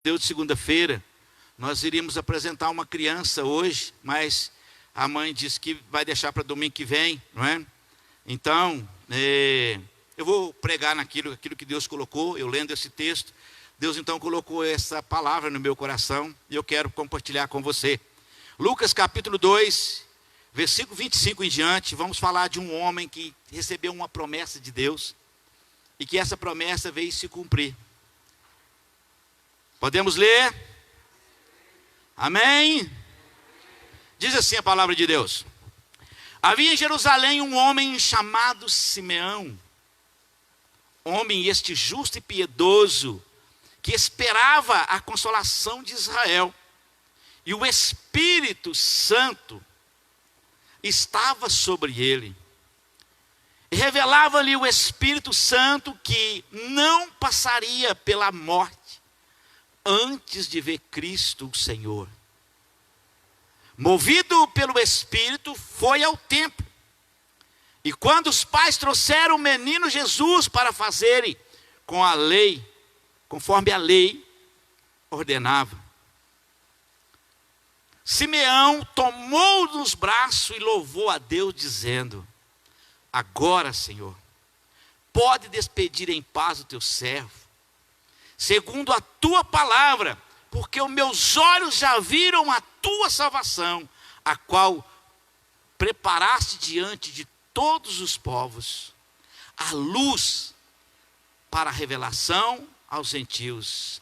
Deus, de segunda-feira, nós iríamos apresentar uma criança hoje, mas a mãe disse que vai deixar para domingo que vem, não é? Então, eu vou pregar aquilo que Deus colocou. Eu lendo esse texto, Deus então colocou essa palavra no meu coração e eu quero compartilhar com você. Lucas capítulo 2, versículo 25 em diante, vamos falar de um homem que recebeu uma promessa de Deus e que essa promessa veio se cumprir. Podemos ler? Amém? Diz assim a palavra de Deus: havia em Jerusalém um homem chamado Simeão, homem este justo e piedoso, que esperava a consolação de Israel, e o Espírito Santo estava sobre ele. E revelava-lhe o Espírito Santo que não passaria pela morte antes de ver Cristo o Senhor. Movido pelo Espírito, foi ao templo. E quando os pais trouxeram o menino Jesus para fazerem com a lei, conforme a lei ordenava, Simeão tomou-o nos braços e louvou a Deus, dizendo: agora, Senhor, pode despedir em paz o teu servo, segundo a tua palavra, porque os meus olhos já viram a tua salvação, a qual preparaste diante de todos os povos, a luz para a revelação aos gentios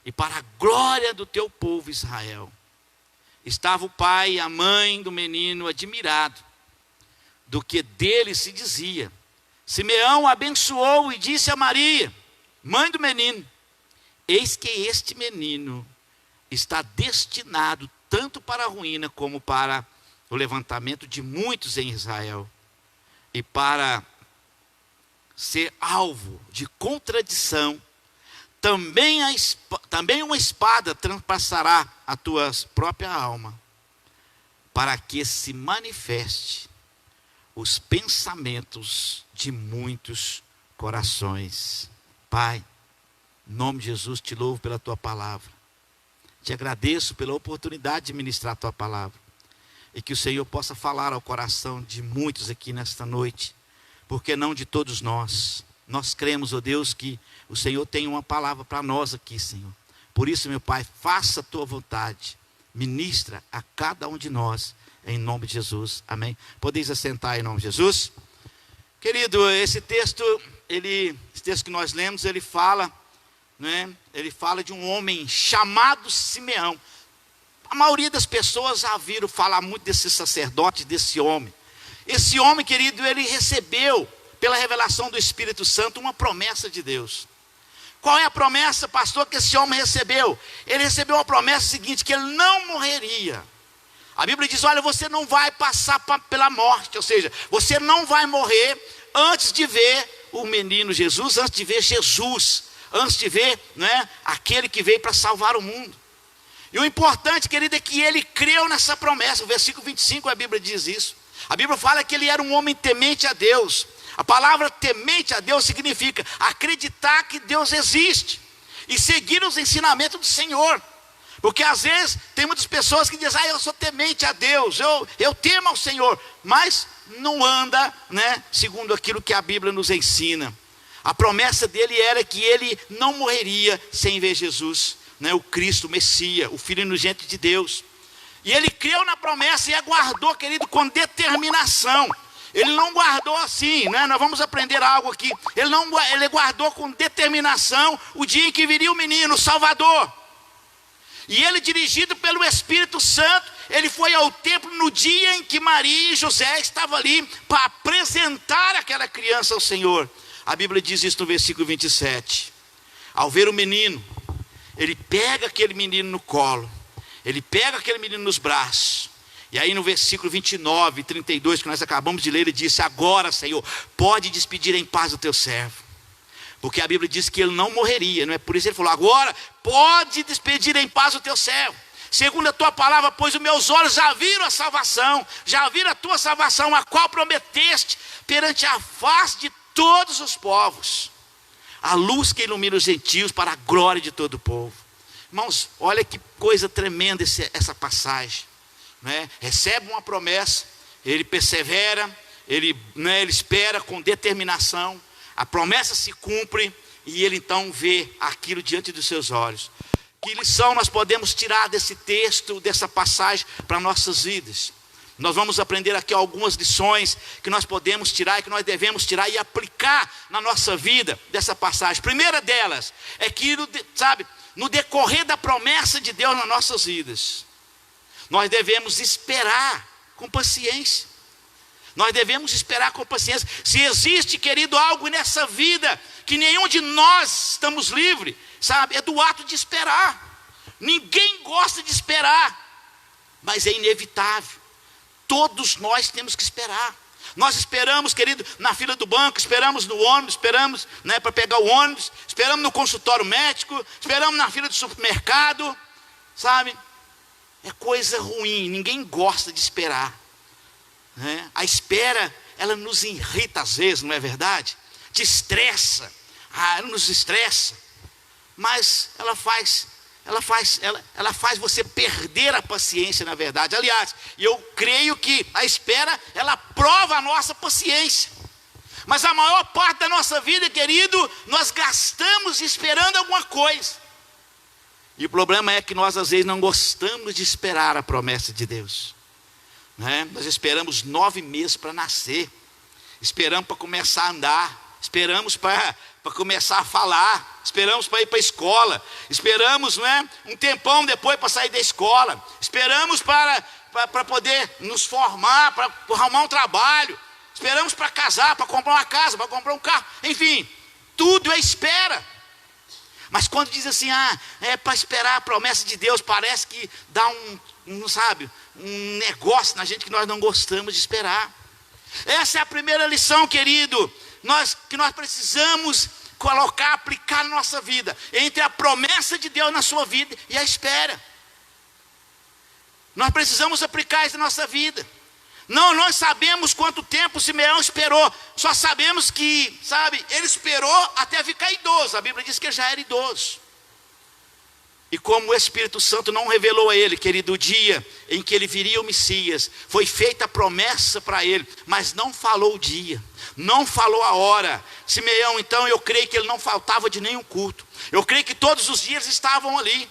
e para a glória do teu povo Israel. Estava o pai e a mãe do menino admirado do que dele se dizia. Simeão abençoou e disse a Maria, mãe do menino: eis que este menino está destinado tanto para a ruína como para o levantamento de muitos em Israel, e para ser alvo de contradição. Também uma espada transpassará a tua própria alma, para que se manifeste os pensamentos de muitos corações. Pai, em nome de Jesus, te louvo pela tua palavra. Te agradeço pela oportunidade de ministrar a tua palavra. E que o Senhor possa falar ao coração de muitos aqui nesta noite. Porque não de todos nós. Nós cremos, ó Deus, que o Senhor tem uma palavra para nós aqui, Senhor. Por isso, meu Pai, faça a tua vontade. Ministra a cada um de nós, em nome de Jesus. Amém. Podeis assentar em nome de Jesus. Querido, esse texto que nós lemos, ele fala, né? Ele fala de um homem chamado Simeão. A maioria das pessoas já viram falar muito desse sacerdote, desse homem. Esse homem, querido, ele recebeu, pela revelação do Espírito Santo, uma promessa de Deus. Qual é a promessa, pastor, que esse homem recebeu? Ele recebeu a promessa seguinte, que ele não morreria. A Bíblia diz, olha, você não vai passar pela morte, ou seja, você não vai morrer antes de ver o menino Jesus, antes de ver Jesus, antes de ver, né, aquele que veio para salvar o mundo. E o importante, querido, é que ele creu nessa promessa. O versículo 25, a Bíblia diz isso. A Bíblia fala que ele era um homem temente a Deus. A palavra temente a Deus significa acreditar que Deus existe e seguir os ensinamentos do Senhor. Porque às vezes tem muitas pessoas que dizem, eu sou temente a Deus, eu temo ao Senhor, mas não anda, né, segundo aquilo que a Bíblia nos ensina. A promessa dele era que ele não morreria sem ver Jesus, né, o Cristo, o Messias, o Filho unigênito de Deus. E ele creu na promessa e aguardou, querido, com determinação. Ele não guardou assim, né? Nós vamos aprender algo aqui. Ele guardou com determinação o dia em que viria o menino, o Salvador. E ele, dirigido pelo Espírito Santo, ele foi ao templo no dia em que Maria e José estavam ali para apresentar aquela criança ao Senhor. A Bíblia diz isso no versículo 27. Ao ver o menino, ele pega aquele menino no colo, ele pega aquele menino nos braços. E aí no versículo 29 e 32, que nós acabamos de ler, ele disse, agora, Senhor, pode despedir em paz o teu servo. Porque a Bíblia diz que ele não morreria, não é? Por isso ele falou, agora pode despedir em paz o teu servo. Segundo a tua palavra, pois os meus olhos já viram a salvação, já viram a tua salvação, a qual prometeste perante a face de todos os povos. A luz que ilumina os gentios para a glória de todo o povo. Irmãos, olha que coisa tremenda essa passagem, né? Recebe uma promessa, ele persevera, ele espera com determinação, a promessa se cumpre, e ele então vê aquilo diante dos seus olhos. Que lição nós podemos tirar desse texto, dessa passagem para nossas vidas? Nós vamos aprender aqui algumas lições que nós podemos tirar e que nós devemos tirar e aplicar na nossa vida dessa passagem. A primeira delas é que, no decorrer da promessa de Deus nas nossas vidas, nós devemos esperar com paciência. Nós devemos esperar com paciência. Se existe, querido, algo nessa vida que nenhum de nós estamos livres, é do ato de esperar. Ninguém gosta de esperar, mas é inevitável. Todos nós temos que esperar. Nós esperamos, querido, na fila do banco, esperamos no ônibus, esperamos para pegar o ônibus, esperamos no consultório médico, esperamos na fila do supermercado, é coisa ruim, ninguém gosta de esperar, né? A espera, ela nos irrita às vezes, não é verdade? Te estressa, ela nos estressa, mas ela faz você perder a paciência, na verdade. Aliás, eu creio que a espera, ela prova a nossa paciência. Mas a maior parte da nossa vida, querido, nós gastamos esperando alguma coisa. E o problema é que nós às vezes não gostamos de esperar a promessa de Deus, né? Nós esperamos 9 meses para nascer, esperamos para começar a andar, esperamos para começar a falar, esperamos para ir para a escola, esperamos um tempão depois para sair da escola, esperamos para poder nos formar, para arrumar um trabalho, esperamos para casar, para comprar uma casa, para comprar um carro, enfim, tudo é espera. Mas quando diz assim, é para esperar a promessa de Deus, parece que dá um negócio na gente que nós não gostamos de esperar. Essa é a primeira lição, querido, que nós precisamos colocar, aplicar na nossa vida, entre a promessa de Deus na sua vida e a espera. Nós precisamos aplicar isso na nossa vida. Não, nós sabemos quanto tempo Simeão esperou, só sabemos que, ele esperou até ficar idoso. A Bíblia diz que ele já era idoso. E como o Espírito Santo não revelou a ele, querido, o dia em que ele viria o Messias, foi feita a promessa para ele, mas não falou o dia, não falou a hora. Simeão, então, eu creio que ele não faltava de nenhum culto. Eu creio que todos os dias eles estavam ali.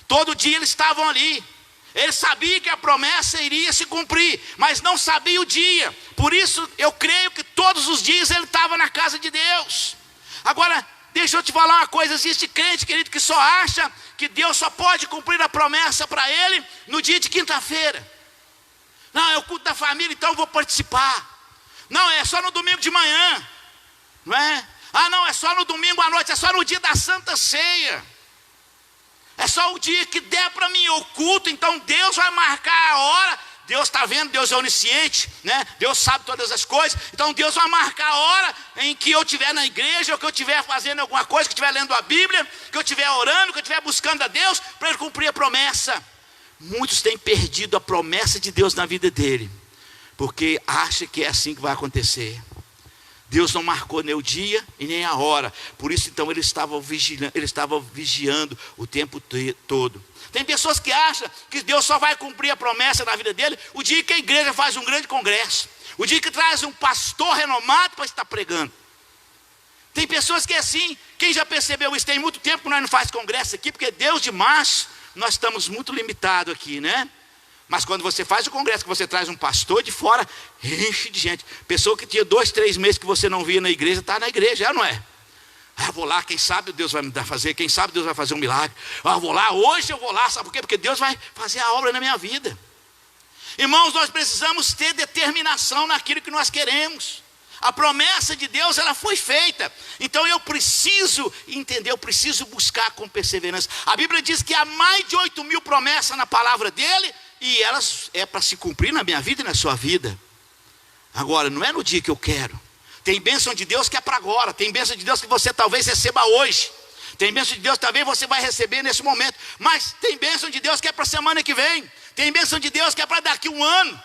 Todo dia eles estavam ali. Ele sabia que a promessa iria se cumprir, mas não sabia o dia. Por isso eu creio que todos os dias ele estava na casa de Deus. Agora, deixa eu te falar uma coisa. Existe crente, querido, que só acha que Deus só pode cumprir a promessa para ele no dia de quinta-feira. Não, é o culto da família, então eu vou participar. Não, é só no domingo de manhã, não é? Não, é só no domingo à noite, é só no dia da Santa Ceia. É só o dia que der para mim o culto, então Deus vai marcar a hora. Deus está vendo, Deus é onisciente, né? Deus sabe todas as coisas. Então Deus vai marcar a hora em que eu estiver na igreja, ou que eu estiver fazendo alguma coisa, que eu estiver lendo a Bíblia, que eu estiver orando, que eu estiver buscando a Deus, para ele cumprir a promessa. Muitos têm perdido a promessa de Deus na vida dele, porque acham que é assim que vai acontecer. Deus não marcou nem o dia e nem a hora. Por isso então ele estava vigiando o tempo todo. Tem pessoas que acham que Deus só vai cumprir a promessa na vida dele o dia que a igreja faz um grande congresso, o dia que traz um pastor renomado para estar pregando. Tem pessoas que é assim. Quem já percebeu isso? Tem muito tempo que nós não faz congresso aqui, porque Deus de março nós estamos muito limitados aqui, né? Mas quando você faz o congresso, que você traz um pastor de fora, enche de gente. Pessoa que tinha 2, 3 meses que você não via na igreja, está na igreja, não é? Vou lá, quem sabe Deus vai me dar fazer, quem sabe Deus vai fazer um milagre. Vou lá, hoje eu vou lá, sabe por quê? Porque Deus vai fazer a obra na minha vida. Irmãos, nós precisamos ter determinação naquilo que nós queremos. A promessa de Deus, ela foi feita. Então eu preciso entender, eu preciso buscar com perseverança. A Bíblia diz que há mais de 8.000 promessas na palavra dele, e elas é para se cumprir na minha vida e na sua vida. Agora, não é no dia que eu quero. Tem bênção de Deus que é para agora. Tem bênção de Deus que você talvez receba hoje. Tem bênção de Deus que talvez você vai receber nesse momento. Mas tem bênção de Deus que é para a semana que vem. Tem bênção de Deus que é para daqui 1 ano.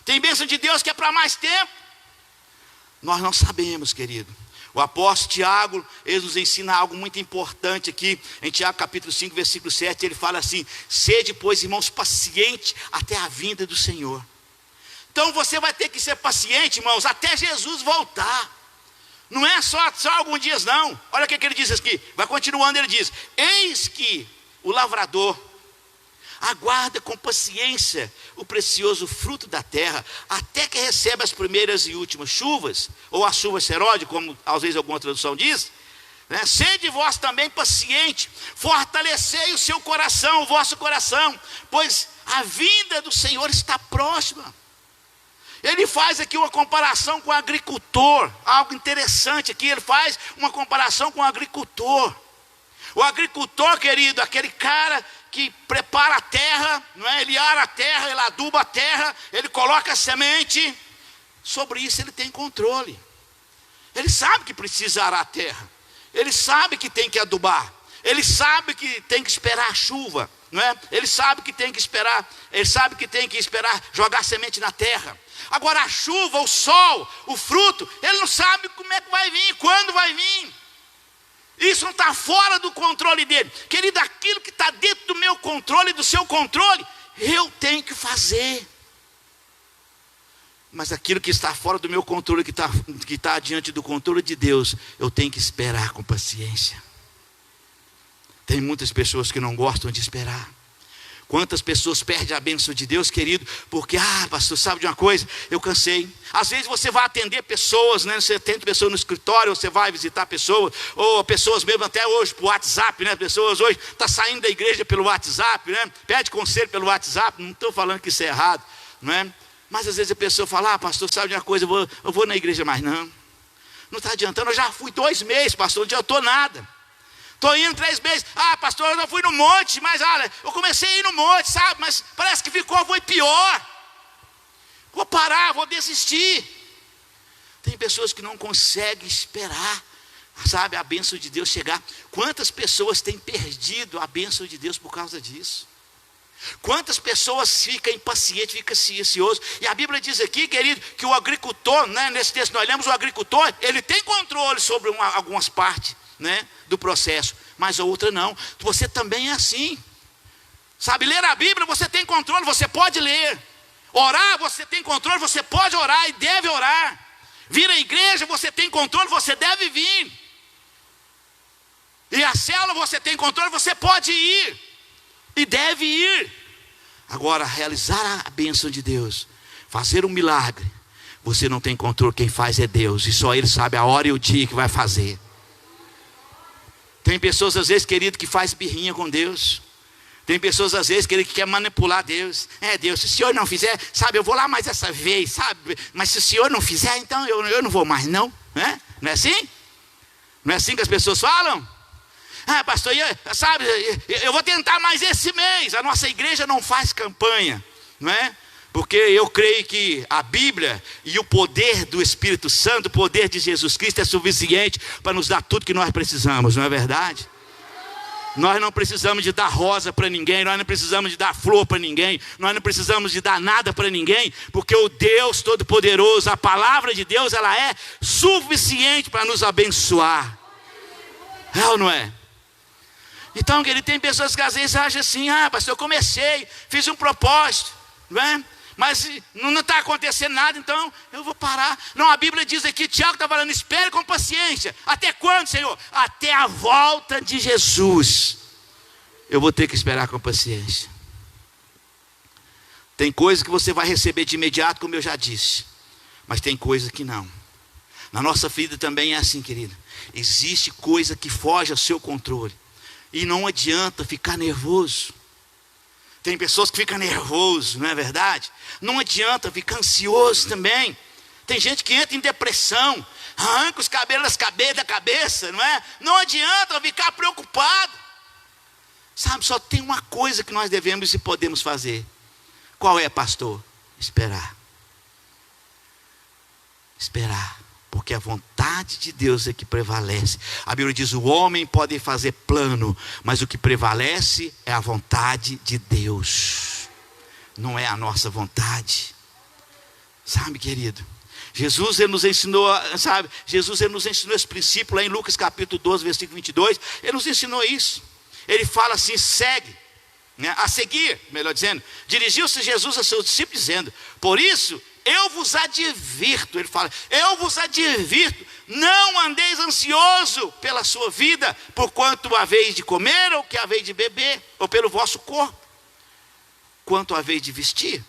Tem bênção de Deus que é para mais tempo. Nós não sabemos, querido, O apóstolo Tiago, ele nos ensina algo muito importante aqui, em Tiago capítulo 5, versículo 7, ele fala assim: sede, pois, irmãos, pacientes até a vinda do Senhor. Então você vai ter que ser paciente, irmãos, até Jesus voltar. Não é só alguns dias não. Olha o que ele diz aqui, vai continuando, ele diz: eis que o lavrador aguarda com paciência o precioso fruto da terra, até que receba as primeiras e últimas chuvas, ou a chuva seródia, como às vezes alguma tradução diz, né? Sede vós também paciente, fortalecei o seu coração, o vosso coração, pois a vinda do Senhor está próxima. Ele faz aqui uma comparação com o agricultor, algo interessante aqui, ele faz uma comparação com o agricultor. O agricultor, querido, aquele cara que prepara a terra, não é? Ele ara a terra, ele aduba a terra, ele coloca a semente, sobre isso ele tem controle. Ele sabe que precisa arar a terra, ele sabe que tem que adubar, ele sabe que tem que esperar a chuva, não é? Ele sabe que tem que esperar, jogar semente na terra. Agora a chuva, o sol, o fruto, ele não sabe como é que vai vir, quando vai vir. Isso não está fora do controle dele. Querido, aquilo que está dentro do meu controle, do seu controle, eu tenho que fazer. Mas aquilo que está fora do meu controle, que está diante do controle de Deus, eu tenho que esperar com paciência. Tem muitas pessoas que não gostam de esperar. Quantas pessoas perdem a bênção de Deus, querido, porque, pastor, sabe de uma coisa? Eu cansei. Às vezes você vai atender pessoas, né? Você atende pessoas no escritório, você vai visitar pessoas, ou pessoas mesmo até hoje por WhatsApp, né? Pessoas hoje estão saindo da igreja pelo WhatsApp, né? Pede conselho pelo WhatsApp, não estou falando que isso é errado, não é? Mas às vezes a pessoa fala: pastor, sabe de uma coisa? Eu vou na igreja mais não. Não está adiantando, eu já fui 2 meses, pastor, não adiantou nada. Estou indo 3 meses. Pastor, eu não fui no monte, mas olha, eu comecei a ir no monte, sabe? Mas parece que foi pior. Vou parar, vou desistir. Tem pessoas que não conseguem esperar, sabe, a bênção de Deus chegar. Quantas pessoas têm perdido a bênção de Deus por causa disso? Quantas pessoas ficam impacientes, ficam ansiosos? E a Bíblia diz aqui, querido, que o agricultor, né, nesse texto nós lemos, o agricultor, ele tem controle sobre algumas partes, né, do processo, mas a outra não. Você também é assim, sabe? Ler a Bíblia você tem controle, você pode ler. Orar você tem controle, você pode orar e deve orar. Vir à igreja você tem controle, você deve vir. E a célula você tem controle, você pode ir e deve ir. Agora, realizar a bênção de Deus, fazer um milagre, você não tem controle, quem faz é Deus, e só Ele sabe a hora e o dia que vai fazer. Tem pessoas às vezes, querido, que faz birrinha com Deus. Tem pessoas às vezes, querido, que quer manipular Deus. Deus, se o Senhor não fizer, sabe, eu vou lá mais essa vez, sabe? Mas se o Senhor não fizer, então eu não vou mais não, né? Não é assim? Não é assim que as pessoas falam? Pastor, sabe, eu vou tentar mais esse mês. A nossa igreja não faz campanha, não é? Porque eu creio que a Bíblia e o poder do Espírito Santo, o poder de Jesus Cristo é suficiente para nos dar tudo que nós precisamos, não é verdade? Nós não precisamos de dar rosa para ninguém, nós não precisamos de dar flor para ninguém, nós não precisamos de dar nada para ninguém, porque o Deus Todo-Poderoso, a palavra de Deus, ela é suficiente para nos abençoar. É ou não é? Então, querido, tem pessoas que às vezes acham assim: pastor, eu comecei, fiz um propósito, não é? Mas não está acontecendo nada, então eu vou parar. Não, a Bíblia diz aqui, Tiago está falando: espere com paciência. Até quando, Senhor? Até a volta de Jesus. Eu vou ter que esperar com paciência. Tem coisas que você vai receber de imediato, como eu já disse, mas tem coisas que não. Na nossa vida também é assim, querido. Existe coisa que foge ao seu controle, e não adianta ficar nervoso. Tem pessoas que ficam nervosos, não é verdade? Não adianta ficar ansioso também. Tem gente que entra em depressão, arranca os cabelos da cabeça, não é? Não adianta ficar preocupado. Sabe, só tem uma coisa que nós devemos e podemos fazer. Qual é, pastor? Esperar. Esperar. Porque a vontade de Deus é que prevalece. A Bíblia diz: o homem pode fazer plano, mas o que prevalece é a vontade de Deus, não é a nossa vontade. Sabe, querido? Jesus ele nos ensinou, sabe? Jesus ele nos ensinou esse princípio lá em Lucas capítulo 12, versículo 22. Ele nos ensinou isso. Ele fala assim, segue, né? A seguir, melhor dizendo. Dirigiu-se Jesus a seus discípulos dizendo, por isso eu vos advirto, ele fala, eu vos advirto, não andeis ansioso pela sua vida, por quanto haveis de comer, ou que haveis de beber, ou pelo vosso corpo, quanto haveis de vestir.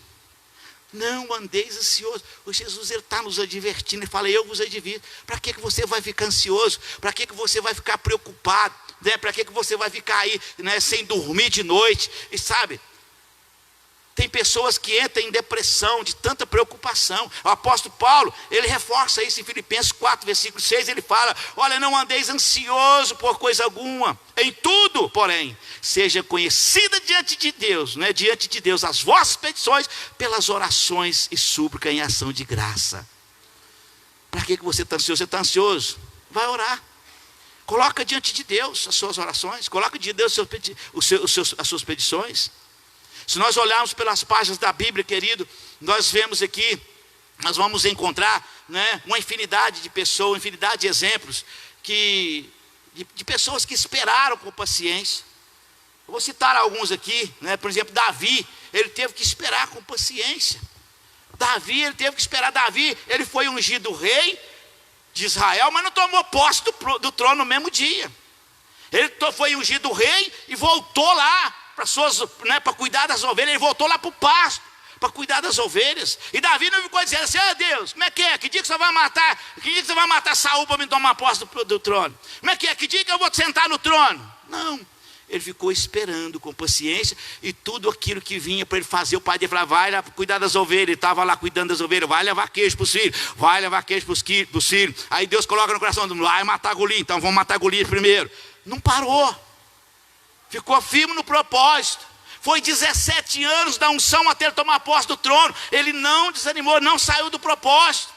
Não andeis ansioso. O Jesus está nos advertindo, ele fala, eu vos advirto. Para que você vai ficar ansioso? Para que você vai ficar preocupado? Né? Para que você vai ficar aí, né, sem dormir de noite? E sabe, tem pessoas que entram em depressão de tanta preocupação. O apóstolo Paulo, ele reforça isso em Filipenses 4, versículo 6, ele fala, olha, não andeis ansioso por coisa alguma, em tudo, porém, seja conhecida diante de Deus, né, diante de Deus, as vossas petições, pelas orações e súplica em ação de graça. Para que você está ansioso? Você está ansioso? Vai orar. Coloca diante de Deus as suas orações, coloca diante de Deus as suas petições. Se nós olharmos pelas páginas da Bíblia, querido, nós vemos aqui, nós vamos encontrar, né, uma infinidade de pessoas, infinidade de exemplos de pessoas que esperaram com paciência. Eu vou citar alguns aqui, né? Por exemplo, Davi, ele teve que esperar com paciência. Davi, ele foi ungido rei de Israel, mas não tomou posse do trono no mesmo dia. Ele foi ungido rei e voltou lá para cuidar das ovelhas. Ele voltou lá para o pasto para cuidar das ovelhas. E Davi não ficou dizendo assim, Deus, como é que é? Que dia que você vai matar? Que dia que você vai matar Saul para me tomar posse do trono? Como é que é? Que dia que eu vou te sentar no trono? Não. Ele ficou esperando com paciência, e tudo aquilo que vinha para ele fazer, o pai dele falava, vai lá cuidar das ovelhas. Ele estava lá cuidando das ovelhas, vai levar queijo para os filhos, vai levar queijo para os filhos. Aí Deus coloca no coração do mundo, vai matar Golias, então vamos matar Golias primeiro. Não parou, ficou firme no propósito. Foi 17 anos da unção até ele tomar posse do trono. Ele não desanimou, não saiu do propósito.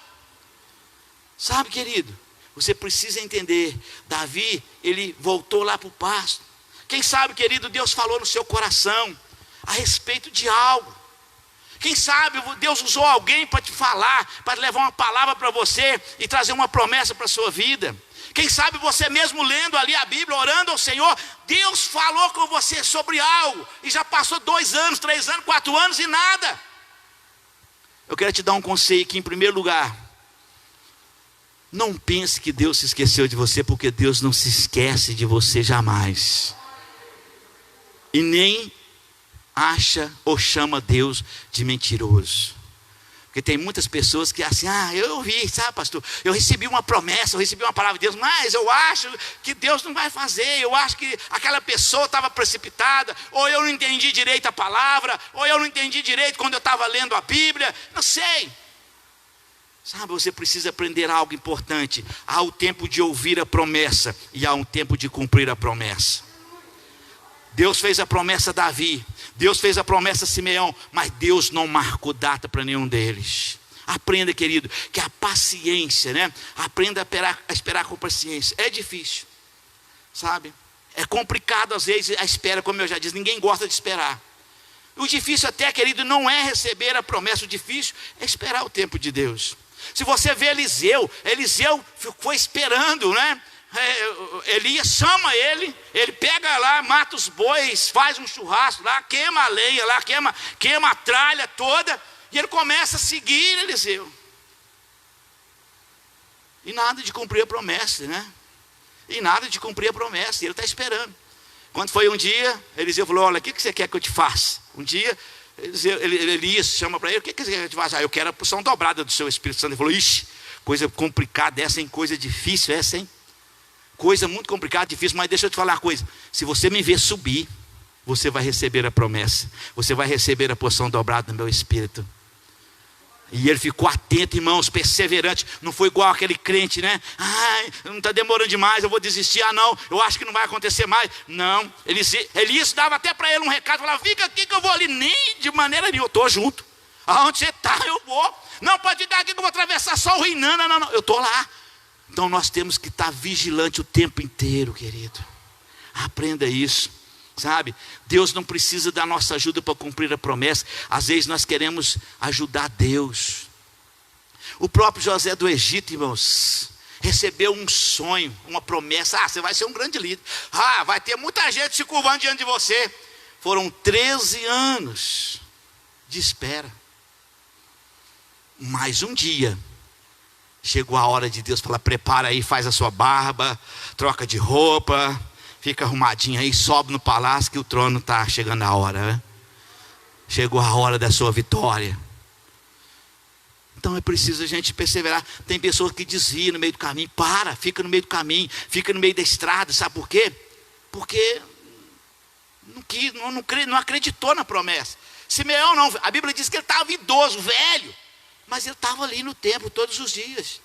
Sabe, querido, você precisa entender, Davi, ele voltou lá para o pasto. Quem sabe, querido, Deus falou no seu coração a respeito de algo. Quem sabe Deus usou alguém para te falar, para levar uma palavra para você e trazer uma promessa para a sua vida. Quem sabe você mesmo lendo ali a Bíblia, orando ao Senhor, Deus falou com você sobre algo, e já passou 2 anos, 3 anos, 4 anos e nada. Eu quero te dar um conselho aqui em primeiro lugar. Não pense que Deus se esqueceu de você, porque Deus não se esquece de você jamais. E nem acha ou chama Deus de mentiroso. Porque tem muitas pessoas que assim, eu ouvi, sabe, pastor, eu recebi uma promessa, eu recebi uma palavra de Deus, mas eu acho que Deus não vai fazer, eu acho que aquela pessoa estava precipitada, ou eu não entendi direito a palavra, ou eu não entendi direito quando eu estava lendo a Bíblia, não sei. Sabe, você precisa aprender algo importante. Há o tempo de ouvir a promessa e há um tempo de cumprir a promessa. Deus fez a promessa a Davi, Deus fez a promessa a Simeão, mas Deus não marcou data para nenhum deles. Aprenda, querido, que a paciência, né? Aprenda a esperar com paciência. É difícil, sabe? É complicado às vezes a espera, como eu já disse, ninguém gosta de esperar. O difícil até, querido, não é receber a promessa, o difícil é esperar o tempo de Deus. Se você vê Eliseu foi esperando, né? Elias chama ele pega lá, mata os bois, faz um churrasco lá, queima a lenha lá, queima a tralha toda, e ele começa a seguir Eliseu. E nada de cumprir a promessa, né? E nada de cumprir a promessa, e ele está esperando. Quando foi um dia, Eliseu falou, olha, o que você quer que eu te faça? Um dia, Elias chama para ele, o que você quer que eu te faça? Eu quero a porção dobrada do seu Espírito Santo. Ele falou, ixi, coisa complicada essa, hein? Coisa difícil essa, hein? Coisa muito complicada, difícil, mas deixa eu te falar uma coisa. Se você me ver subir, você vai receber a promessa. Você vai receber a porção dobrada do meu Espírito. E ele ficou atento, irmãos, perseverante. Não foi igual aquele crente, né? Não está demorando demais, eu vou desistir. Não, eu acho que não vai acontecer mais. Não, Elias dava até para ele um recado. Falava, fica aqui que eu vou ali. Nem de maneira nenhuma, eu estou junto. Aonde você está, eu vou. Não, pode ficar aqui que eu vou atravessar só o rio. Não, eu estou lá. Então nós temos que estar vigilante o tempo inteiro, querido. Aprenda isso, sabe? Deus não precisa da nossa ajuda para cumprir a promessa. Às vezes nós queremos ajudar Deus. O próprio José do Egito, irmãos, recebeu um sonho, uma promessa. Você vai ser um grande líder. Vai ter muita gente se curvando diante de você. Foram 13 anos de espera. Mas um dia chegou a hora de Deus falar: prepara aí, faz a sua barba, troca de roupa, fica arrumadinho aí, sobe no palácio que o trono está chegando a hora, né? Chegou a hora da sua vitória. Então é preciso a gente perseverar. Tem pessoas que desviam no meio do caminho. Fica no meio do caminho, fica no meio da estrada. Sabe por quê? Porque não acreditou na promessa. Simeão não, a Bíblia diz que ele estava idoso, velho, mas ele estava ali no templo todos os dias,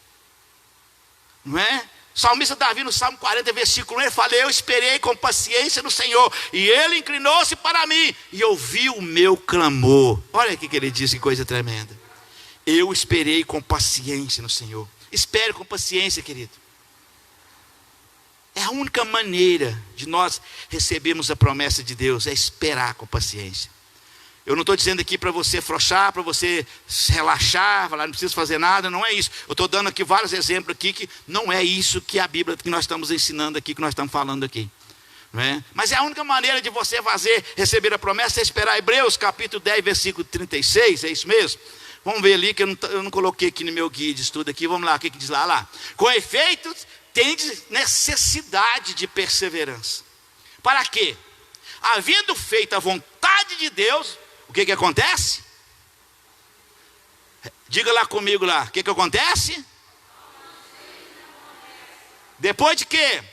não é? O salmista Davi no Salmo 40, versículo 1, ele fala: eu esperei com paciência no Senhor, e Ele inclinou-se para mim, e ouviu o meu clamor. Olha o que ele diz, que coisa tremenda. Eu esperei com paciência no Senhor. Espere com paciência, querido. É a única maneira de nós recebermos a promessa de Deus, é esperar com paciência. Eu não estou dizendo aqui para você afrouxar, para você relaxar, falar não preciso fazer nada, não é isso. Eu estou dando aqui vários exemplos aqui que não é isso que a Bíblia, que nós estamos ensinando aqui, que nós estamos falando aqui. Não é? Mas é a única maneira de você receber a promessa, é esperar. Hebreus capítulo 10, versículo 36, é isso mesmo? Vamos ver ali, que eu não coloquei aqui no meu guia de estudo aqui. Vamos lá, o que diz lá? Com efeito, tendes necessidade de perseverança. Para quê? Havendo feito a vontade de Deus, o que acontece? Diga lá comigo lá, o que acontece? Depois de quê?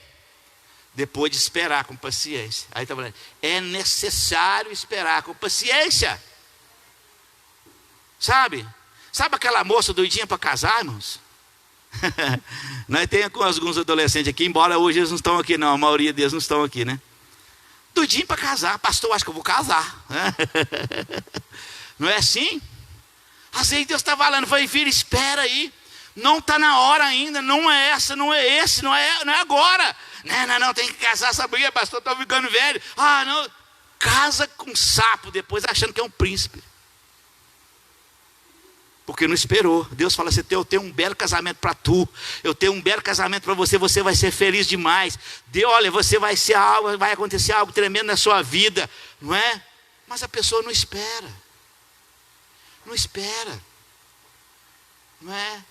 Depois de esperar com paciência. Aí está falando, é necessário esperar com paciência. Sabe aquela moça doidinha para casar, irmãos? Nós temos alguns adolescentes aqui, embora hoje eles não estão aqui não, a maioria deles não estão aqui, né? Doidinho para casar. Pastor, acho que eu vou casar. Não é assim? Às vezes Deus está falando, vai, filho, espera aí, não está na hora ainda, não é essa, não é esse, não é agora. Não, tem que casar, sabe por quê, pastor? Estou ficando velho. Não, casa com sapo depois, achando que é um príncipe. Porque não esperou. Deus fala assim: eu tenho um belo casamento para tu, eu tenho um belo casamento para você, você vai ser feliz demais. Olha, você vai acontecer algo tremendo na sua vida, não é? Mas a pessoa não espera. Não espera. Não é?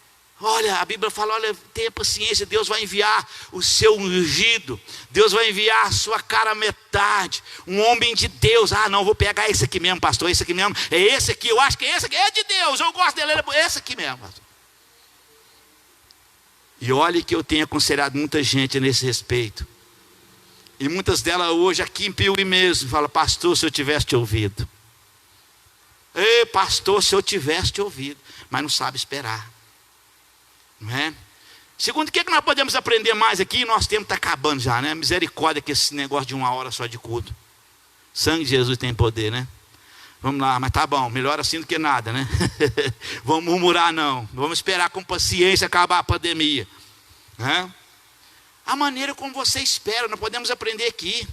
Olha, a Bíblia fala, olha, tenha paciência, Deus vai enviar o seu ungido, Deus vai enviar a sua cara metade, um homem de Deus. Não, vou pegar esse aqui mesmo, pastor, esse aqui mesmo, é esse aqui, eu acho que esse aqui é de Deus, eu gosto dele, é esse aqui mesmo, pastor. E olha que eu tenho aconselhado muita gente nesse respeito, e muitas delas hoje aqui em Piuí mesmo, falam: pastor, se eu tivesse te ouvido. Ei, pastor, se eu tivesse te ouvido, mas não sabe esperar. Não é? Segundo, o que nós podemos aprender mais aqui? Nosso tempo está acabando já, né? Misericórdia que esse negócio de 1 hora só de culto. Sangue de Jesus tem poder, né? Vamos lá, mas tá bom, melhor assim do que nada, né? Vamos murmurar não, vamos esperar com paciência acabar a pandemia, né? A maneira como você espera, nós podemos aprender aqui.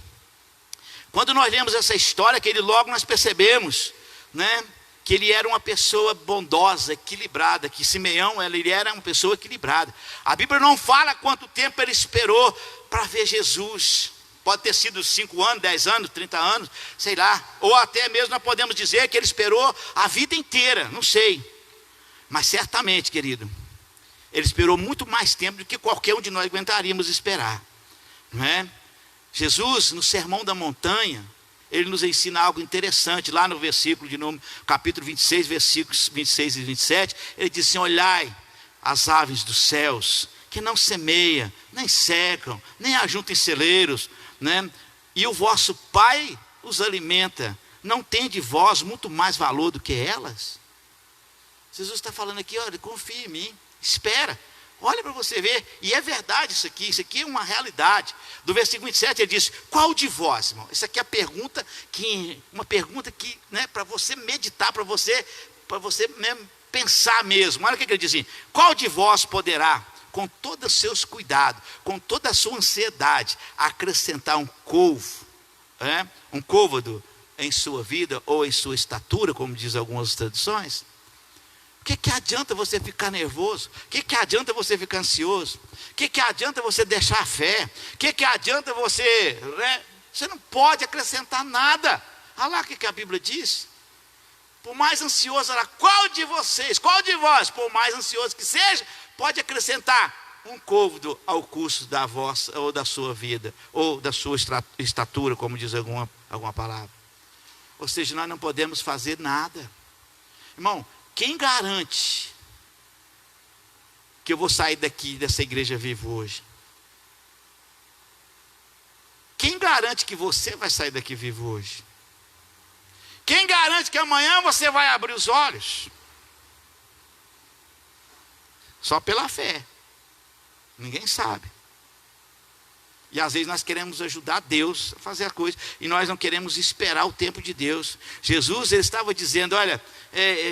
Quando nós lemos essa história, que logo nós percebemos, né, que ele era uma pessoa bondosa, equilibrada, que Simeão, ele era uma pessoa equilibrada. A Bíblia não fala quanto tempo ele esperou para ver Jesus. Pode ter sido 5 anos, 10 anos, 30 anos, sei lá. Ou até mesmo nós podemos dizer que ele esperou a vida inteira, não sei. Mas certamente, querido, ele esperou muito mais tempo do que qualquer um de nós aguentaríamos esperar, não é? Jesus, no Sermão da Montanha, ele nos ensina algo interessante, lá no versículo de número, capítulo 26, versículos 26 e 27, ele diz assim: olhai as aves dos céus, que não semeiam, nem secam, nem ajuntam em celeiros, né? E o vosso Pai os alimenta, não tem de vós muito mais valor do que elas? Jesus está falando aqui: olha, confia em mim, espera. Olha para você ver, e é verdade isso aqui é uma realidade. Do versículo 27 ele diz: qual de vós, irmão? Isso aqui é uma pergunta que, né, para você meditar, para você mesmo pensar mesmo. Olha o que ele diz assim: qual de vós poderá, com todos os seus cuidados, com toda a sua ansiedade, acrescentar um côvado em sua vida, ou em sua estatura, como diz algumas traduções? O que adianta você ficar nervoso? O que adianta você ficar ansioso? O que adianta você deixar a fé? O que adianta você... né? Você não pode acrescentar nada. Olha lá o que a Bíblia diz. Por mais ansioso, qual de vós, por mais ansioso que seja, pode acrescentar um côvado ao curso da vossa, ou da sua vida, ou da sua estatura, como diz alguma palavra. Ou seja, nós não podemos fazer nada. Irmão, quem garante que eu vou sair daqui, dessa igreja vivo hoje? Quem garante que você vai sair daqui vivo hoje? Quem garante que amanhã você vai abrir os olhos? Só pela fé. Ninguém sabe. E às vezes nós queremos ajudar Deus a fazer a coisa, e nós não queremos esperar o tempo de Deus. Jesus, ele estava dizendo, olha,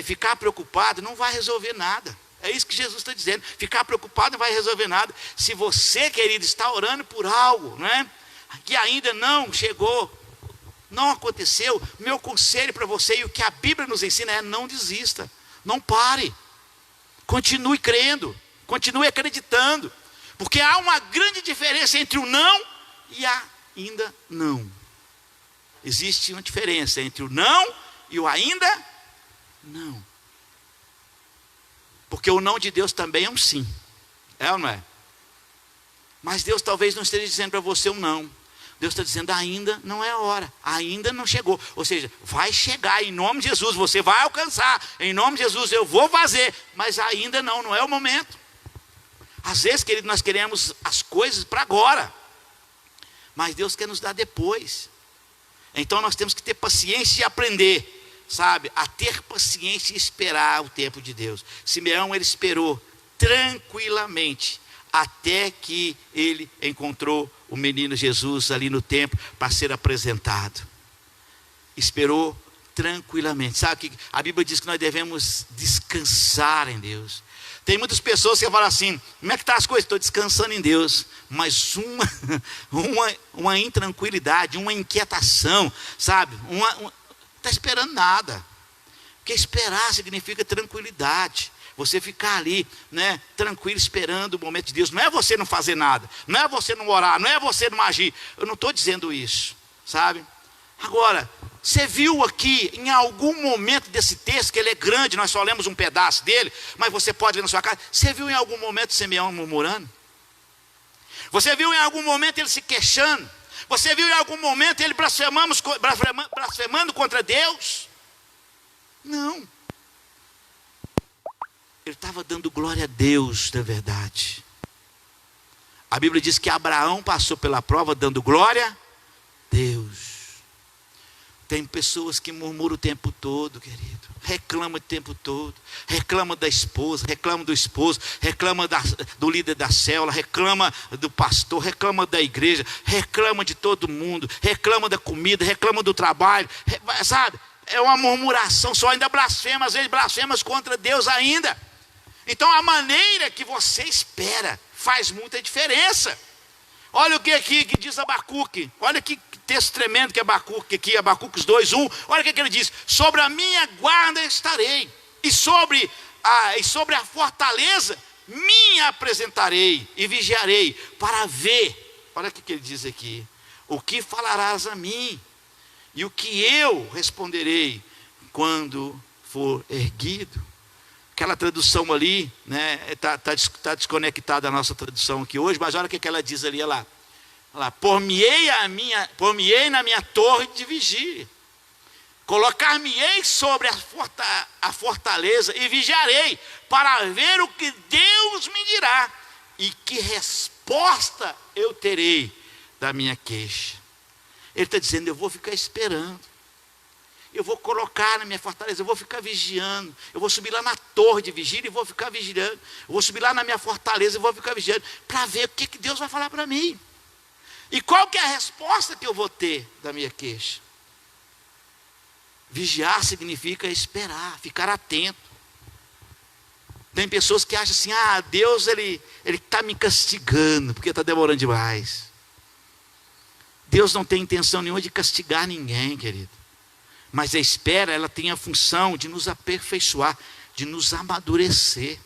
ficar preocupado não vai resolver nada. É isso que Jesus está dizendo, ficar preocupado não vai resolver nada. Se você, querido, está orando por algo, né, que ainda não chegou, não aconteceu, meu conselho para você, e o que a Bíblia nos ensina é: não desista, não pare, continue crendo, continue acreditando, porque há uma grande diferença entre o não e ainda não. Existe uma diferença entre o não e o ainda não. Porque o não de Deus também é um sim. É ou não é? Mas Deus talvez não esteja dizendo para você um não. Deus está dizendo: ainda não é a hora, ainda não chegou. Ou seja, vai chegar em nome de Jesus, você vai alcançar, em nome de Jesus eu vou fazer, mas ainda não é o momento. Às vezes, querido, nós queremos as coisas para agora, mas Deus quer nos dar depois. Então nós temos que ter paciência e aprender, sabe, a ter paciência e esperar o tempo de Deus. Simeão, ele esperou tranquilamente até que ele encontrou o menino Jesus ali no templo para ser apresentado. Esperou tranquilamente. Sabe que a Bíblia diz que nós devemos descansar em Deus. Tem muitas pessoas que falam assim: como é que estão as coisas? Estou descansando em Deus. Mas uma intranquilidade, uma inquietação, sabe? Está esperando nada. Porque esperar significa tranquilidade. Você ficar ali, né, tranquilo, esperando o momento de Deus. Não é você não fazer nada, não é você não orar, não é você não agir. Eu não estou dizendo isso, sabe? Agora, você viu aqui em algum momento desse texto, que ele é grande, nós só lemos um pedaço dele, mas você pode ver na sua casa. Você viu em algum momento Simeão murmurando? Você viu em algum momento ele se queixando? Você viu em algum momento ele blasfemando contra Deus? Não. Ele estava dando glória a Deus, na verdade. A Bíblia diz que Abraão passou pela prova dando glória a Deus. Tem pessoas que murmuram o tempo todo, querido. Reclama o tempo todo. Reclama da esposa, reclama do esposo, reclama do líder da célula, reclama do pastor, reclama da igreja, reclama de todo mundo, reclama da comida, reclama do trabalho, sabe? É uma murmuração só, ainda blasfema, às vezes blasfemas contra Deus ainda. Então a maneira que você espera faz muita diferença. Olha o que aqui que diz Abacuque. Olha que texto tremendo que é Abacuque aqui, Abacuques 2:1. Olha o que ele diz: sobre a minha guarda estarei, e sobre a fortaleza me apresentarei e vigiarei para ver. Olha o que ele diz aqui: o que falarás a mim, e o que eu responderei quando for erguido. Aquela tradução ali, né, tá desconectada da nossa tradução aqui hoje, mas olha o que ela diz ali, olha lá. Por-me-ei na minha torre de vigília, colocar-me-ei sobre a fortaleza e vigiarei, para ver o que Deus me dirá, e que resposta eu terei da minha queixa. Ele está dizendo: eu vou ficar esperando. Eu vou colocar na minha fortaleza, eu vou ficar vigiando. Eu vou subir lá na torre de vigília e vou ficar vigiando. Eu vou subir lá na minha fortaleza e vou ficar vigiando, para ver o que Deus vai falar para mim. E qual que é a resposta que eu vou ter da minha queixa? Vigiar significa esperar, ficar atento. Tem pessoas que acham assim: Deus ele está me castigando, porque está demorando demais. Deus não tem intenção nenhuma de castigar ninguém, querido. Mas a espera, ela tem a função de nos aperfeiçoar, de nos amadurecer.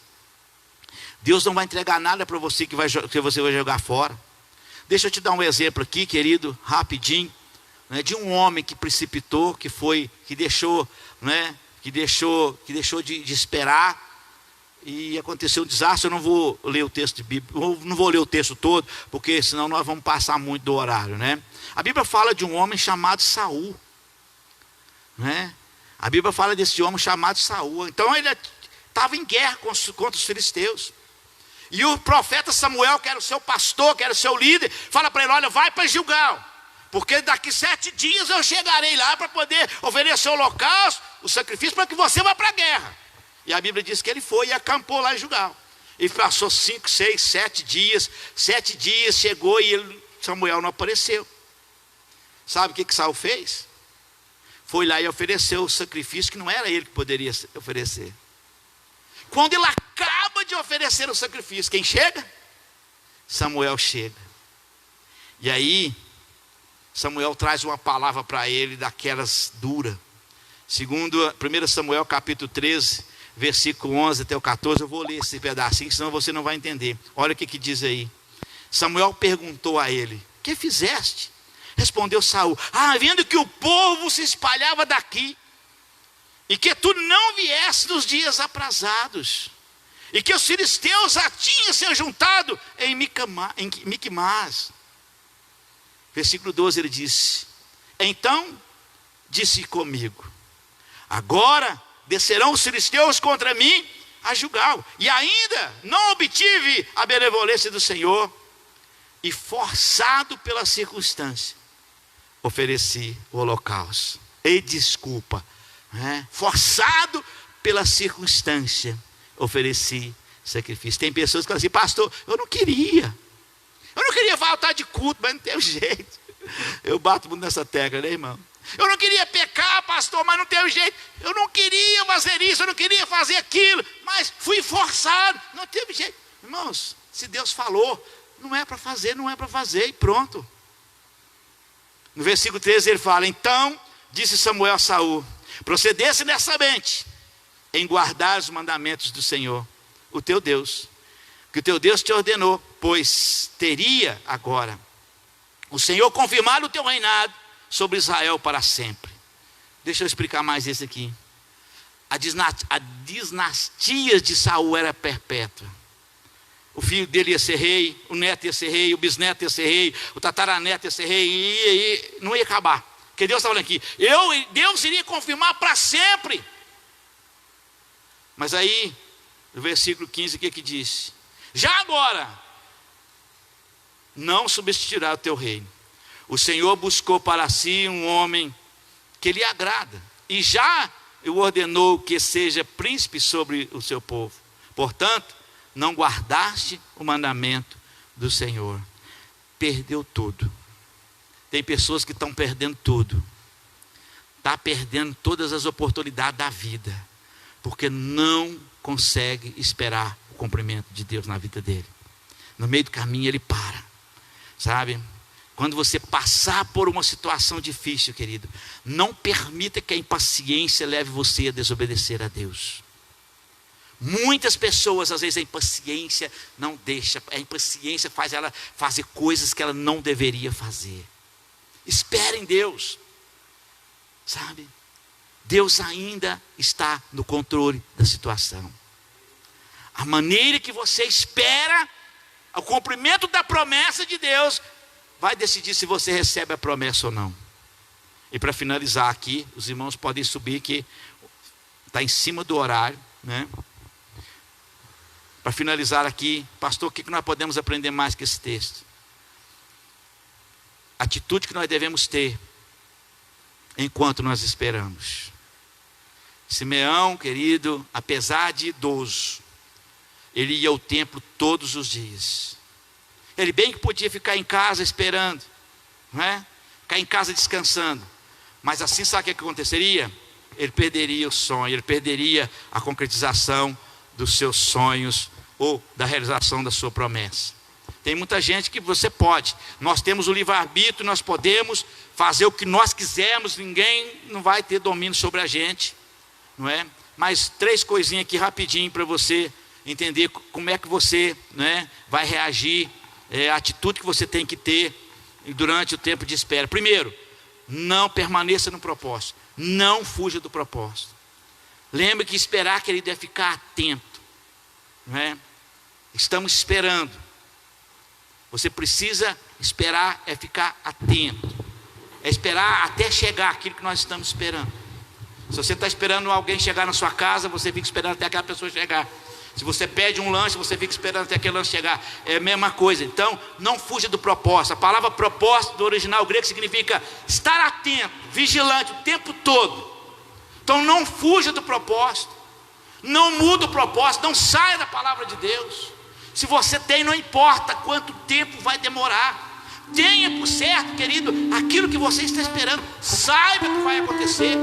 Deus não vai entregar nada para você que você vai jogar fora. Deixa eu te dar um exemplo aqui, querido, rapidinho, né, de um homem que precipitou, que deixou de esperar, e aconteceu um desastre. Eu não vou ler o texto de Bíblia, não vou ler o texto todo, porque senão nós vamos passar muito do horário, né? A Bíblia fala de um homem chamado Saul, né? A Bíblia fala desse homem chamado Saul. Então ele estava em guerra contra os filisteus. E o profeta Samuel, que era o seu pastor, que era o seu líder, fala para ele: olha, vai para Gilgal, porque daqui 7 dias eu chegarei lá para poder oferecer o holocausto, o sacrifício, para que você vá para a guerra. E a Bíblia diz que ele foi e acampou lá em Gilgal. E passou 5, 6, 7 dias. 7 dias chegou e Samuel não apareceu. Sabe o que Saul fez? Foi lá e ofereceu o sacrifício que não era ele que poderia oferecer. Quando ele acaba de oferecer o sacrifício, quem chega? Samuel chega. E aí Samuel traz uma palavra para ele daquelas duras. Segundo 1 Samuel capítulo 13, versículo 11 até o 14, eu vou ler esse pedacinho, senão você não vai entender. Olha o que diz aí. Samuel perguntou a ele: que fizeste? Respondeu Saul: vendo que o povo se espalhava daqui, e que tu não viesse nos dias aprazados, e que os filisteus já tinham se juntado em Miquimás. Versículo 12 ele disse: então disse comigo: agora descerão os filisteus contra mim a Gilgal, e ainda não obtive a benevolência do Senhor, e forçado pela circunstância, ofereci o holocausto. E desculpa, né? Forçado pela circunstância, ofereci sacrifício. Tem pessoas que falam assim: pastor, eu não queria faltar de culto, mas não tem jeito. Eu bato muito nessa tecla, né, irmão? Eu não queria pecar, pastor, mas não tem jeito. Eu não queria fazer isso, eu não queria fazer aquilo, mas fui forçado, não teve jeito. Irmãos, se Deus falou, não é para fazer e pronto. No versículo 13 ele fala: então disse Samuel a Saul: procedesse nessa mente em guardar os mandamentos do Senhor, o teu Deus, que o teu Deus te ordenou, pois teria agora o Senhor confirmado o teu reinado sobre Israel para sempre. Deixa eu explicar mais esse aqui. A dinastia de Saul era perpétua. O filho dele ia ser rei, o neto ia ser rei, o bisneto ia ser rei, o tataraneto ia ser rei, e não ia acabar. Porque Deus está falando aqui: Deus iria confirmar para sempre. Mas aí, no versículo 15, o que diz? Já agora, não substituirá o teu reino. O Senhor buscou para si um homem que lhe agrada, e já o ordenou que seja príncipe sobre o seu povo. Portanto, não guardaste o mandamento do Senhor. Perdeu tudo. Tem pessoas que estão perdendo tudo. Está perdendo todas as oportunidades da vida, porque não consegue esperar o cumprimento de Deus na vida dele. No meio do caminho ele para. Sabe? Quando você passar por uma situação difícil, querido, não permita que a impaciência leve você a desobedecer a Deus. Muitas pessoas, às vezes, a impaciência não deixa, a impaciência faz ela fazer coisas que ela não deveria fazer. Espere em Deus, sabe? Deus ainda está no controle da situação. A maneira que você espera o cumprimento da promessa de Deus vai decidir se você recebe a promessa ou não. E para finalizar aqui, os irmãos podem subir, que está em cima do horário, né? Para finalizar aqui, pastor, o que nós podemos aprender mais com esse texto? A atitude que nós devemos ter enquanto nós esperamos. Simeão, querido, apesar de idoso, ele ia ao templo todos os dias. Ele bem que podia ficar em casa esperando, não é? Ficar em casa descansando. Mas assim, sabe o que aconteceria? Ele perderia o sonho, ele perderia a concretização dos seus sonhos ou da realização da sua promessa. Tem muita gente que você pode. Nós temos o livre-arbítrio, nós podemos fazer o que nós quisermos, ninguém não vai ter domínio sobre a gente, não é? mais 3 coisinhas aqui rapidinho para você entender como é que você, né, vai reagir, a atitude que você tem que ter durante o tempo de espera. Primeiro, não permaneça no propósito, não fuja do propósito. Lembre que esperar, querido, é ficar atento, né? Estamos esperando. Você precisa esperar, é ficar atento, é esperar até chegar aquilo que nós estamos esperando. Se você está esperando alguém chegar na sua casa, você fica esperando até aquela pessoa chegar. Se você pede um lanche, você fica esperando até aquele lanche chegar. É a mesma coisa. Então, não fuja do propósito. A palavra propósito do original grego significa estar atento, vigilante o tempo todo. Então, não fuja do propósito. Não muda o propósito, não saia da palavra de Deus. Se você tem, não importa quanto tempo vai demorar. Tenha por certo, querido, aquilo que você está esperando. Saiba que vai acontecer.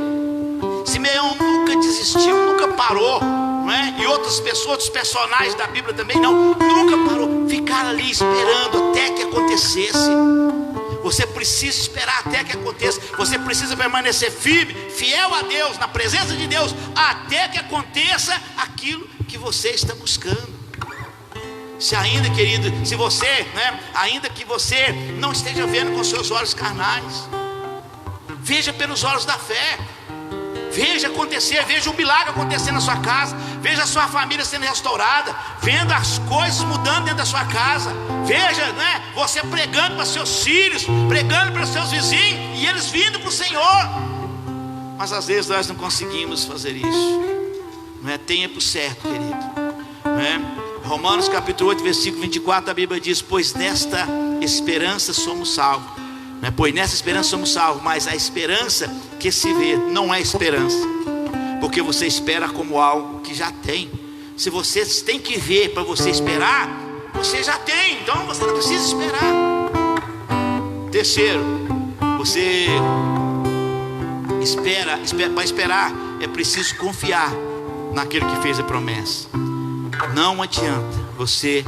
Simeão nunca desistiu, nunca parou, não é? E outras pessoas, outros personagens da Bíblia também nunca parou. Ficaram ali esperando até que acontecesse. Você precisa esperar até que aconteça. Você precisa permanecer firme, fiel a Deus, na presença de Deus, até que aconteça aquilo que você está buscando. Se ainda, querido, se você, né, ainda que você não esteja vendo com seus olhos carnais, veja pelos olhos da fé. Veja acontecer, veja um milagre acontecer na sua casa, veja a sua família sendo restaurada, vendo as coisas mudando dentro da sua casa, veja, né, você pregando para seus filhos, pregando para seus vizinhos, e eles vindo para o Senhor. Mas às vezes nós não conseguimos fazer isso, não é? Tenha por certo, querido, não é? Romanos capítulo 8, versículo 24, a Bíblia diz: pois nesta esperança somos salvos. Pois nessa esperança somos salvos. Mas a esperança que se vê não é esperança, porque você espera como algo que já tem. Se você tem que ver para você esperar, você já tem, então você não precisa esperar. Terceiro, você espera, para esperar é preciso confiar naquele que fez a promessa. Não adianta você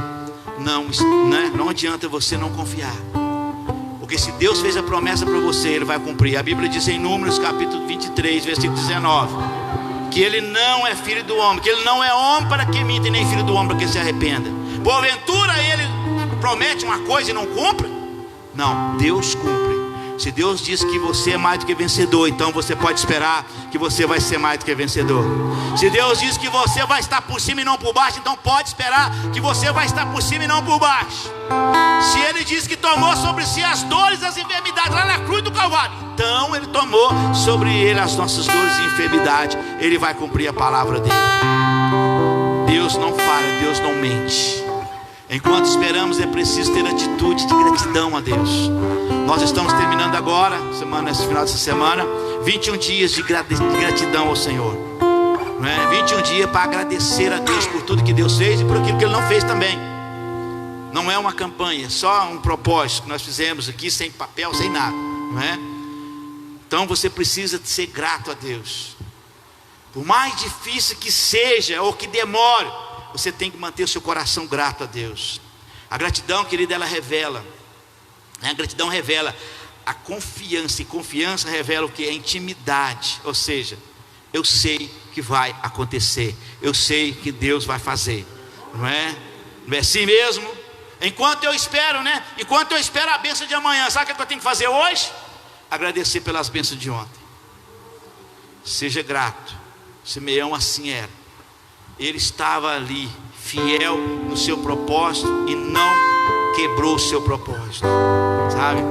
não adianta você não confiar. Porque se Deus fez a promessa para você, Ele vai cumprir. A Bíblia diz em Números capítulo 23, versículo 19, que Ele não é filho do homem, que Ele não é homem para que minta, e nem filho do homem para que se arrependa. Porventura Ele promete uma coisa e não cumpre? Não, Deus cumpre. Se Deus diz que você é mais do que vencedor, então você pode esperar que você vai ser mais do que vencedor. Se Deus diz que você vai estar por cima e não por baixo, então pode esperar que você vai estar por cima e não por baixo. Se Ele diz que tomou sobre si as dores e as enfermidades lá na cruz do Calvário, então Ele tomou sobre Ele as nossas dores e enfermidades. Ele vai cumprir a palavra dEle. Deus não falha, Deus não mente. Enquanto esperamos, é preciso ter atitude de gratidão a Deus. Nós estamos terminando agora, esse final dessa semana, 21 dias de gratidão ao Senhor, não é? 21 dias para agradecer a Deus por tudo que Deus fez e por aquilo que Ele não fez também. Não é uma campanha, é só um propósito que nós fizemos aqui, sem papel, sem nada, não é? Então você precisa de ser grato a Deus. Por mais difícil que seja ou que demore, você tem que manter o seu coração grato a Deus. A gratidão, querida, ela revela, a gratidão revela a confiança, e confiança revela o que? A intimidade. Ou seja, eu sei que vai acontecer, eu sei que Deus vai fazer, não é? Não é assim mesmo? Enquanto eu espero, né? Enquanto eu espero a bênção de amanhã, sabe o que eu tenho que fazer hoje? Agradecer pelas bênçãos de ontem. Seja grato. Simeão assim era. Ele estava ali, fiel no seu propósito, e não quebrou o seu propósito, sabe?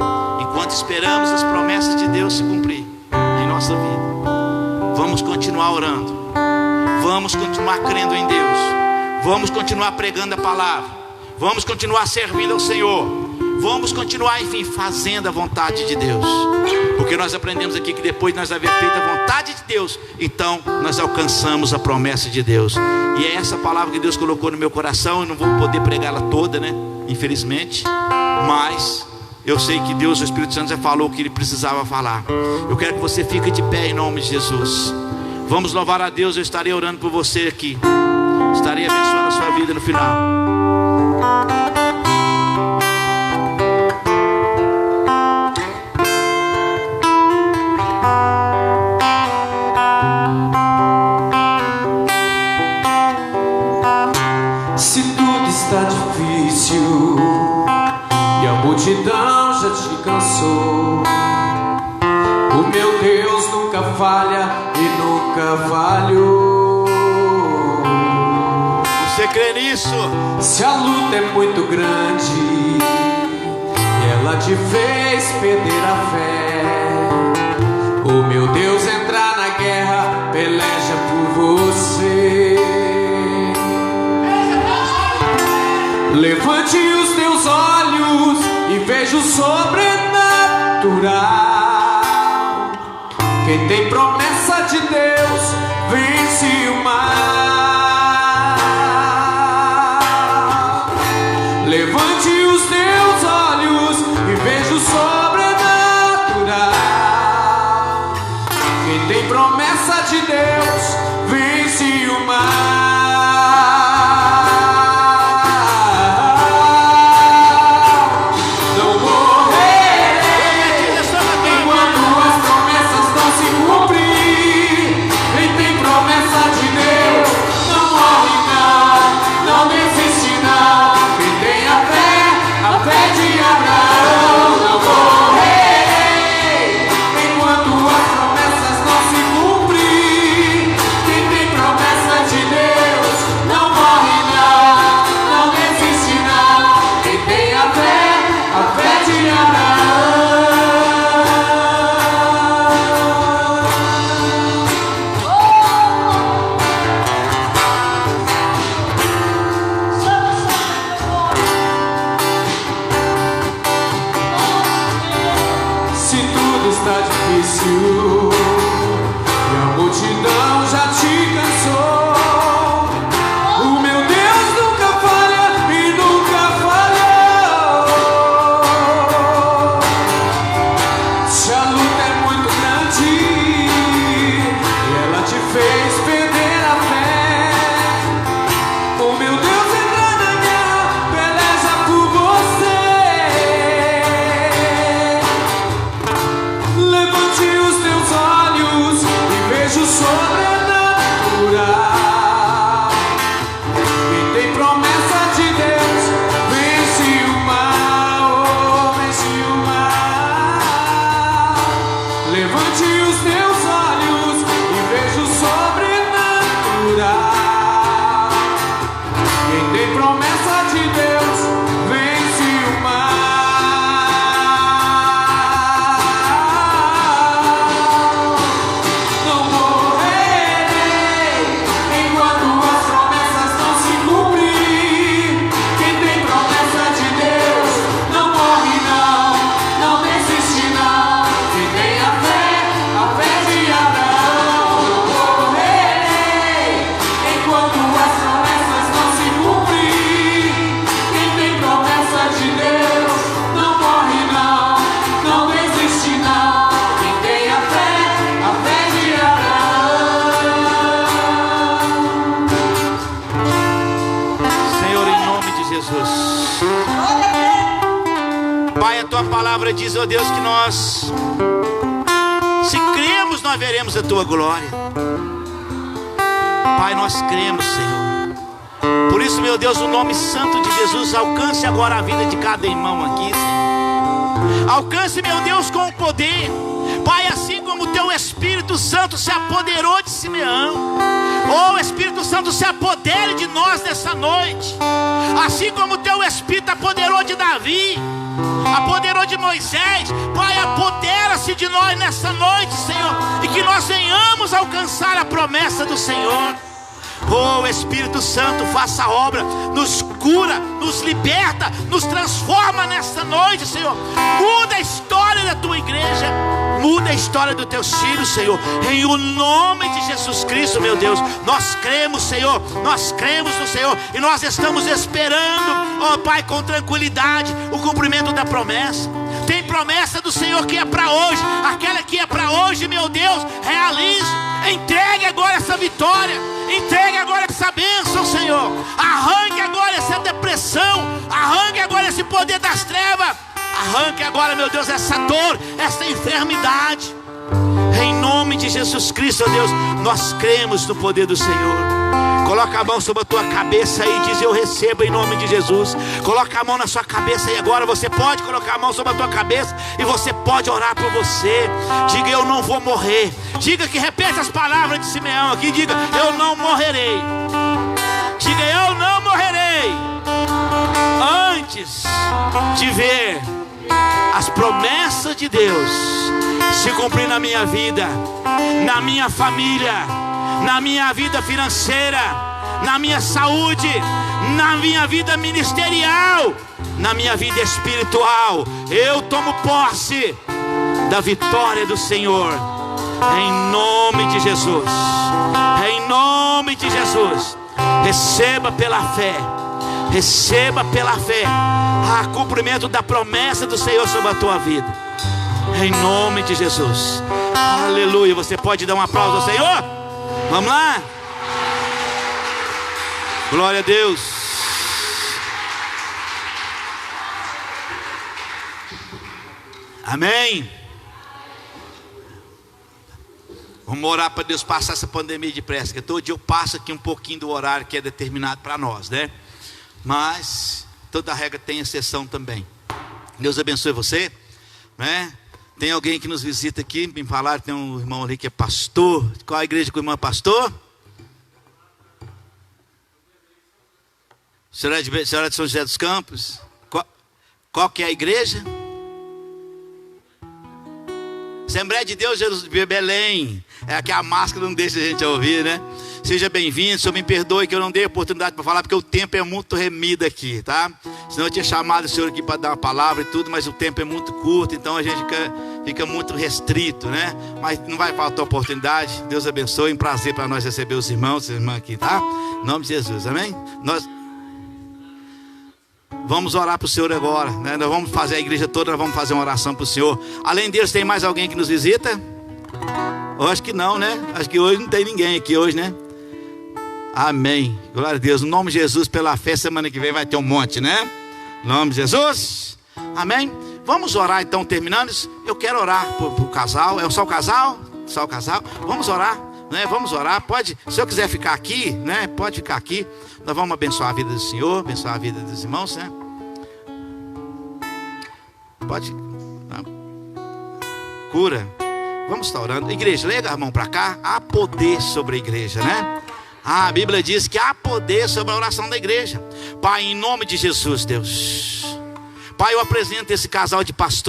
Enquanto esperamos as promessas de Deus se cumprir em nossa vida, vamos continuar orando, vamos continuar crendo em Deus, vamos continuar pregando a palavra, vamos continuar servindo ao Senhor, vamos continuar, enfim, fazendo a vontade de Deus. Porque nós aprendemos aqui que depois de nós haver feito a vontade de Deus, então nós alcançamos a promessa de Deus. E é essa palavra que Deus colocou no meu coração. Eu não vou poder pregá-la toda, né? Infelizmente. Mas eu sei que Deus, o Espírito Santo, já falou o que Ele precisava falar. Eu quero que você fique de pé em nome de Jesus. Vamos louvar a Deus. Eu estarei orando por você aqui. Estarei abençoando a sua vida no final. e nunca falhou. Você crê nisso? Se a luta é muito grande e ela te fez perder a fé, o meu Deus entrar na guerra, peleja por você. Levante os teus olhos e veja o sobrenatural. Quem tem promessa de Deus vence o mal. Levante os teus olhos e veja o sobrenatural. Quem tem promessa de Deus vence o mal. Diz, ó Deus, que nós, se cremos, nós veremos a Tua glória. Pai, nós cremos, Senhor. Por isso, meu Deus, o nome santo de Jesus alcance agora a vida de cada irmão aqui, Senhor. Alcance, meu Deus, com o poder. Pai, assim como o Teu Espírito Santo se apoderou de Simeão, oh, Espírito Santo, se apodere de nós nessa noite. Assim como o Teu Espírito apoderou de Davi, apoderou de Moisés, Pai, apodera-se de nós nessa noite, Senhor, e que nós venhamos alcançar a promessa do Senhor. Oh, Espírito Santo, faça a obra, nos cura, nos liberta, nos transforma nesta noite, Senhor. Muda a história da Tua igreja, muda a história dos Teus filhos, Senhor, em o nome de Jesus Cristo, meu Deus. Nós cremos, Senhor, nós cremos no Senhor, e nós estamos esperando, ó Pai, com tranquilidade, o cumprimento da promessa. Tem promessa do Senhor que é para hoje, aquela que é para hoje, meu Deus, realize. Entregue agora essa vitória, entregue agora essa bênção, Senhor. Arranque agora essa depressão, arranque agora esse poder das trevas, arranque agora, meu Deus, essa dor, essa enfermidade. Em nome de Jesus Cristo, ó Deus, nós cremos no poder do Senhor. Coloca a mão sobre a tua cabeça e diz: eu recebo em nome de Jesus. Coloca a mão na sua cabeça e agora você pode colocar a mão sobre a tua cabeça e você pode orar por você. Diga: eu não vou morrer. Diga que repete as palavras de Simeão aqui. Diga: eu não morrerei. Diga: eu não morrerei antes de ver as promessas de Deus se cumprir na minha vida, na minha família, na minha vida financeira, na minha saúde, na minha vida ministerial, na minha vida espiritual. Eu tomo posse da vitória do Senhor, em nome de Jesus. Em nome de Jesus. Receba pela fé. Receba pela fé o cumprimento da promessa do Senhor sobre a tua vida, em nome de Jesus. Aleluia. Você pode dar um aplauso ao Senhor? Vamos lá. Glória a Deus. Amém. Vamos orar para Deus passar essa pandemia depressa, que todo dia eu passo aqui um pouquinho do horário que é determinado para nós, né? Mas toda regra tem exceção também. Deus abençoe você, né? Tem alguém que nos visita aqui, me falaram, tem um irmão ali que é pastor. Qual a igreja que o irmão é pastor? Senhora é de São José dos Campos? Qual que é a igreja? Assembleia de Deus Jesus de Belém. É aqui a máscara não deixa a gente ouvir, né? Seja bem-vindo. Senhor, me perdoe que eu não dei oportunidade para falar, porque o tempo é muito remido aqui, tá? Senão eu tinha chamado o senhor aqui para dar uma palavra e tudo, mas o tempo é muito curto, então a gente fica muito restrito, né? Mas não vai faltar oportunidade. Deus abençoe. Um prazer para nós receber os irmãos e irmãs aqui, tá? Em nome de Jesus, amém? Nós vamos orar para o Senhor agora, né? Nós vamos fazer a igreja toda, nós vamos fazer uma oração para o Senhor. Além deles, tem mais alguém que nos visita? Eu acho que não, né? Acho que hoje não tem ninguém aqui hoje, né? Amém. Glória a Deus. No nome de Jesus, pela fé, semana que vem vai ter um monte, né? Em nome de Jesus. Amém. Vamos orar então, terminando isso. Eu quero orar por casal. É só o casal? Só o casal? Vamos orar, né? Vamos orar. Pode, se eu quiser ficar aqui, né? Pode ficar aqui. Nós vamos abençoar a vida do Senhor, abençoar a vida dos irmãos, né? Pode. Não. Cura. Vamos estar orando. Igreja, lega a mão para cá. Há poder sobre a igreja, né? A Bíblia diz que há poder sobre a oração da igreja. Pai, em nome de Jesus, Deus. Pai, eu apresento esse casal de pastores.